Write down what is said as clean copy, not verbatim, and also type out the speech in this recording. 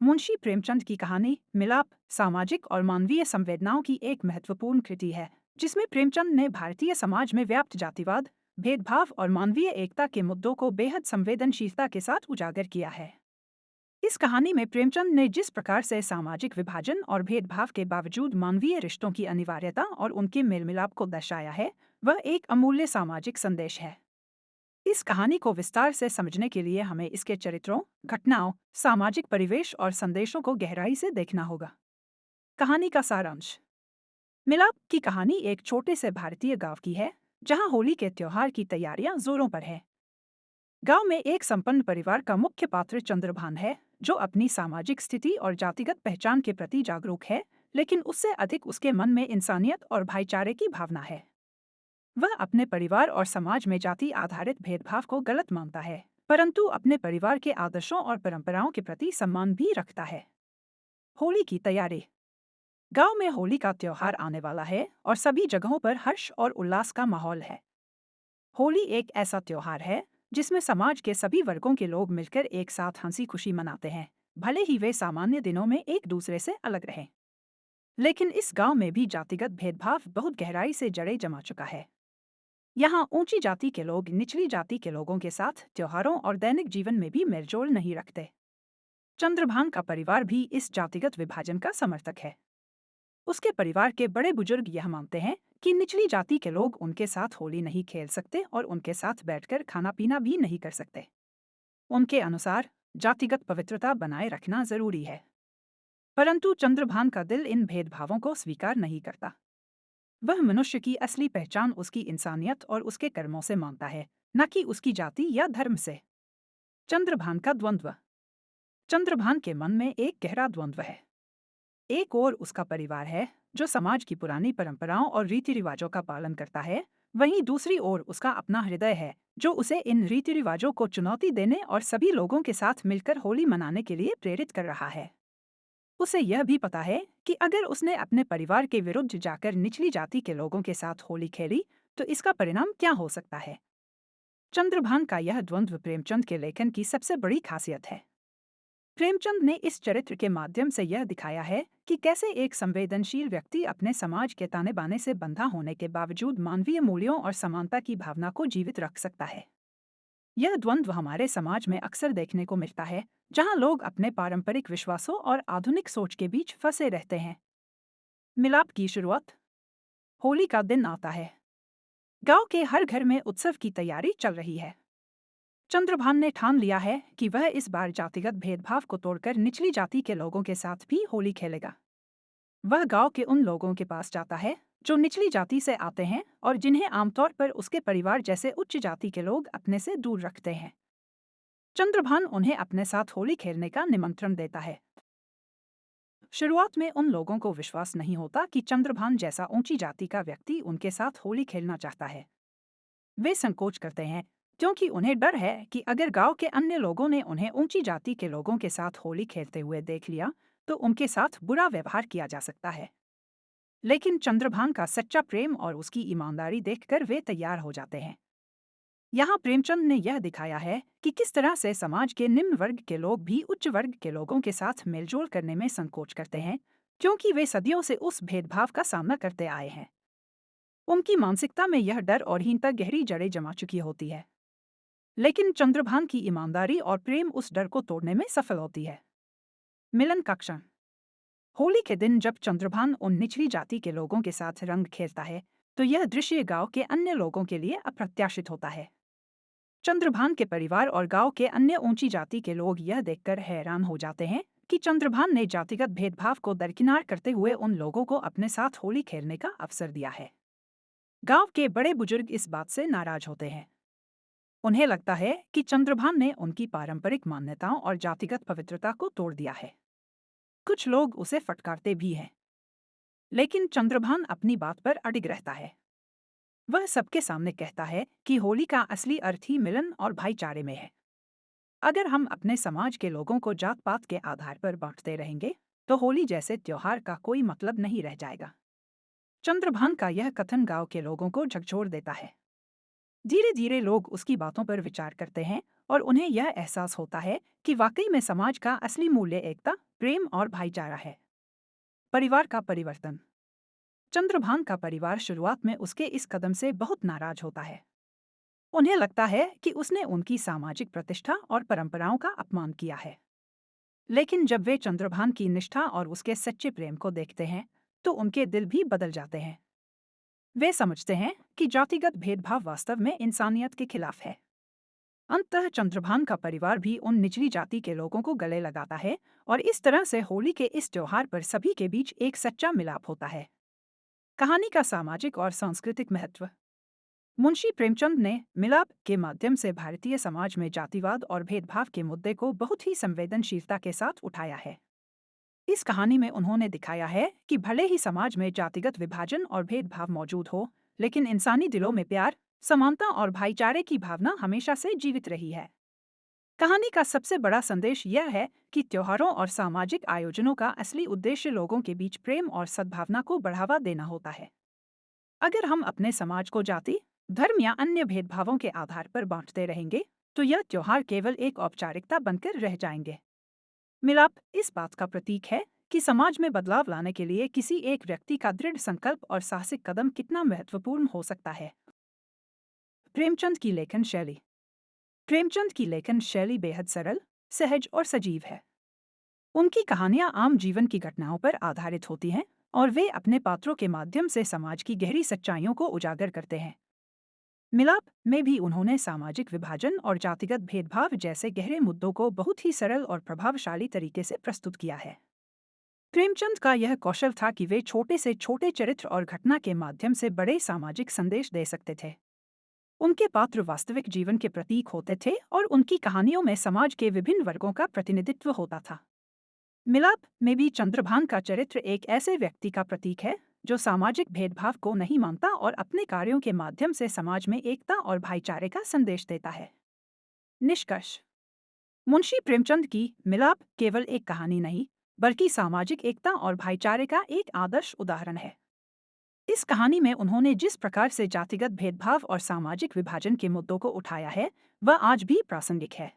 मुंशी प्रेमचंद की कहानी मिलाप सामाजिक और मानवीय संवेदनाओं की एक महत्वपूर्ण कृति है, जिसमें प्रेमचंद ने भारतीय समाज में व्याप्त जातिवाद, भेदभाव और मानवीय एकता के मुद्दों को बेहद संवेदनशीलता के साथ उजागर किया है। इस कहानी में प्रेमचंद ने जिस प्रकार से सामाजिक विभाजन और भेदभाव के बावजूद मानवीय रिश्तों की अनिवार्यता और उनके मेल मिलाप को दर्शाया है, वह एक अमूल्य सामाजिक संदेश है। इस कहानी को विस्तार से समझने के लिए हमें इसके चरित्रों, घटनाओं, सामाजिक परिवेश और संदेशों को गहराई से देखना होगा। कहानी का सारांश। मिलाप की कहानी एक छोटे से भारतीय गांव की है, जहां होली के त्योहार की तैयारियां जोरों पर है। गांव में एक संपन्न परिवार का मुख्य पात्र चंद्रभान है, जो अपनी सामाजिक स्थिति और जातिगत पहचान के प्रति जागरूक है, लेकिन उससे अधिक उसके मन में इंसानियत और भाईचारे की भावना है। वह अपने परिवार और समाज में जाति आधारित भेदभाव को गलत मानता है, परंतु अपने परिवार के आदर्शों और परंपराओं के प्रति सम्मान भी रखता है। होली की तैयारी। गांव में होली का त्योहार आने वाला है और सभी जगहों पर हर्ष और उल्लास का माहौल है। होली एक ऐसा त्योहार है जिसमें समाज के सभी वर्गों के लोग मिलकर एक साथ हंसी खुशी मनाते हैं, भले ही वे सामान्य दिनों में एक दूसरे से अलग रहें। लेकिन इस गांव में भी जातिगत भेदभाव बहुत गहराई से जड़ें जमा चुका है। यहाँ ऊंची जाति के लोग निचली जाति के लोगों के साथ त्योहारों और दैनिक जीवन में भी मेलजोल नहीं रखते। चंद्रभान का परिवार भी इस जातिगत विभाजन का समर्थक है। उसके परिवार के बड़े बुजुर्ग यह मानते हैं कि निचली जाति के लोग उनके साथ होली नहीं खेल सकते और उनके साथ बैठकर खाना पीना भी नहीं कर सकते। उनके अनुसार जातिगत पवित्रता बनाए रखना जरूरी है। परंतु चंद्रभान का दिल इन भेदभावों को स्वीकार नहीं करता। वह मनुष्य की असली पहचान उसकी इंसानियत और उसके कर्मों से मानता है, न कि उसकी जाति या धर्म से। चंद्रभान का द्वंद्व। चंद्रभान के मन में एक गहरा द्वंद्व है। एक ओर उसका परिवार है, जो समाज की पुरानी परंपराओं और रीति रिवाजों का पालन करता है, वहीं दूसरी ओर उसका अपना हृदय है, जो उसे इन रीति रिवाजों को चुनौती देने और सभी लोगों के साथ मिलकर होली मनाने के लिए प्रेरित कर रहा है। उसे यह भी पता है कि अगर उसने अपने परिवार के विरुद्ध जाकर निचली जाति के लोगों के साथ होली खेली तो इसका परिणाम क्या हो सकता है। चंद्रभान का यह द्वंद्व प्रेमचंद के लेखन की सबसे बड़ी खासियत है। प्रेमचंद ने इस चरित्र के माध्यम से यह दिखाया है कि कैसे एक संवेदनशील व्यक्ति अपने समाज के ताने बाने से बंधा होने के बावजूद मानवीय मूल्यों और समानता की भावना को जीवित रख सकता है। यह द्वंद्व हमारे समाज में अक्सर देखने को मिलता है, जहां लोग अपने पारंपरिक विश्वासों और आधुनिक सोच के बीच फंसे रहते हैं। मिलाप की शुरुआत। होली का दिन आता है। गांव के हर घर में उत्सव की तैयारी चल रही है। चंद्रभान ने ठान लिया है कि वह इस बार जातिगत भेदभाव को तोड़कर निचली जाति के लोगों के साथ भी होली खेलेगा। वह गांव के उन लोगों के पास जाता है जो निचली जाति से आते हैं और जिन्हें आमतौर पर उसके परिवार जैसे उच्च जाति के लोग अपने से दूर रखते हैं। चंद्रभान उन्हें अपने साथ होली खेलने का निमंत्रण देता है। शुरुआत में उन लोगों को विश्वास नहीं होता कि चंद्रभान जैसा ऊंची जाति का व्यक्ति उनके साथ होली खेलना चाहता है। वे संकोच करते हैं, क्योंकि उन्हें डर है कि अगर गांव के अन्य लोगों ने उन्हें ऊंची जाति के लोगों के साथ होली खेलते हुए देख लिया तो उनके साथ बुरा व्यवहार किया जा सकता है। लेकिन चंद्रभान का सच्चा प्रेम और उसकी ईमानदारी देखकर वे तैयार हो जाते हैं। यहाँ प्रेमचंद ने यह दिखाया है कि किस तरह से समाज के निम्न वर्ग के लोग भी उच्च वर्ग के लोगों के साथ मेलजोल करने में संकोच करते हैं, क्योंकि वे सदियों से उस भेदभाव का सामना करते आए हैं। उनकी मानसिकता में यह डर और हीनता गहरी जड़ें जमा चुकी होती है। लेकिन चंद्रभान की ईमानदारी और प्रेम उस डर को तोड़ने में सफल होती है। मिलन का क्षण। होली के दिन जब चंद्रभान उन निचली जाति के लोगों के साथ रंग खेलता है तो यह दृश्य गांव के अन्य लोगों के लिए अप्रत्याशित होता है। चंद्रभान के परिवार और गांव के अन्य ऊंची जाति के लोग यह देखकर हैरान हो जाते हैं कि चंद्रभान ने जातिगत भेदभाव को दरकिनार करते हुए उन लोगों को अपने साथ होली खेलने का अवसर दिया है। गांव के बड़े बुजुर्ग इस बात से नाराज होते हैं। उन्हें लगता है कि चंद्रभान ने उनकी पारंपरिक मान्यताओं और जातिगत पवित्रता को तोड़ दिया है। कुछ लोग उसे फटकारते भी हैं, लेकिन चंद्रभान अपनी बात पर अडिग रहता है। वह सबके सामने कहता है कि होली का असली अर्थ ही मिलन और भाईचारे में है। अगर हम अपने समाज के लोगों को जात पात के आधार पर बांटते रहेंगे तो होली जैसे त्योहार का कोई मतलब नहीं रह जाएगा। चंद्रभान का यह कथन गांव के लोगों को झकझोर देता है। धीरे धीरे लोग उसकी बातों पर विचार करते हैं और उन्हें यह एहसास होता है कि वाकई में समाज का असली मूल्य एकता, प्रेम और भाईचारा है। परिवार का परिवर्तन। चंद्रभान का परिवार शुरुआत में उसके इस कदम से बहुत नाराज होता है। उन्हें लगता है कि उसने उनकी सामाजिक प्रतिष्ठा और परंपराओं का अपमान किया है। लेकिन जब वे चंद्रभान की निष्ठा और उसके सच्चे प्रेम को देखते हैं तो उनके दिल भी बदल जाते हैं। वे समझते हैं कि जातिगत भेदभाव वास्तव में इंसानियत के खिलाफ है। अंततः चंद्रभान का परिवार भी उन निचली जाति के लोगों को गले लगाता है और इस तरह से होली के इस त्योहार पर सभी के बीच एक सच्चा मिलाप होता है। कहानी का सामाजिक और सांस्कृतिक महत्व। मुंशी प्रेमचंद ने मिलाप के माध्यम से भारतीय समाज में जातिवाद और भेदभाव के मुद्दे को बहुत ही संवेदनशीलता के साथ उठाया है। इस कहानी में उन्होंने दिखाया है कि भले ही समाज में जातिगत विभाजन और भेदभाव मौजूद हो, लेकिन इंसानी दिलों में प्यार, समानता और भाईचारे की भावना हमेशा से जीवित रही है। कहानी का सबसे बड़ा संदेश यह है कि त्योहारों और सामाजिक आयोजनों का असली उद्देश्य लोगों के बीच प्रेम और सद्भावना को बढ़ावा देना होता है। अगर हम अपने समाज को जाति, धर्म या अन्य भेदभावों के आधार पर बांटते रहेंगे तो यह त्योहार केवल एक औपचारिकता बनकर रह जाएंगे। मिलाप इस बात का प्रतीक है कि समाज में बदलाव लाने के लिए किसी एक व्यक्ति का दृढ़ संकल्प और साहसिक कदम कितना महत्वपूर्ण हो सकता है। प्रेमचंद की लेखन शैली। प्रेमचंद की लेखन शैली बेहद सरल, सहज और सजीव है। उनकी कहानियां आम जीवन की घटनाओं पर आधारित होती हैं और वे अपने पात्रों के माध्यम से समाज की गहरी सच्चाइयों को उजागर करते हैं। मिलाप में भी उन्होंने सामाजिक विभाजन और जातिगत भेदभाव जैसे गहरे मुद्दों को बहुत ही सरल और प्रभावशाली तरीके से प्रस्तुत किया है। प्रेमचंद का यह कौशल था कि वे छोटे से छोटे चरित्र और घटना के माध्यम से बड़े सामाजिक संदेश दे सकते थे। उनके पात्र वास्तविक जीवन के प्रतीक होते थे और उनकी कहानियों में समाज के विभिन्न वर्गों का प्रतिनिधित्व होता था। मिलाप में भी चंद्रभान का चरित्र एक ऐसे व्यक्ति का प्रतीक है जो सामाजिक भेदभाव को नहीं मानता और अपने कार्यों के माध्यम से समाज में एकता और भाईचारे का संदेश देता है। निष्कर्ष। मुंशी प्रेमचंद की मिलाप केवल एक कहानी नहीं बल्कि सामाजिक एकता और भाईचारे का एक आदर्श उदाहरण है। इस कहानी में उन्होंने जिस प्रकार से जातिगत भेदभाव और सामाजिक विभाजन के मुद्दों को उठाया है वह आज भी प्रासंगिक है।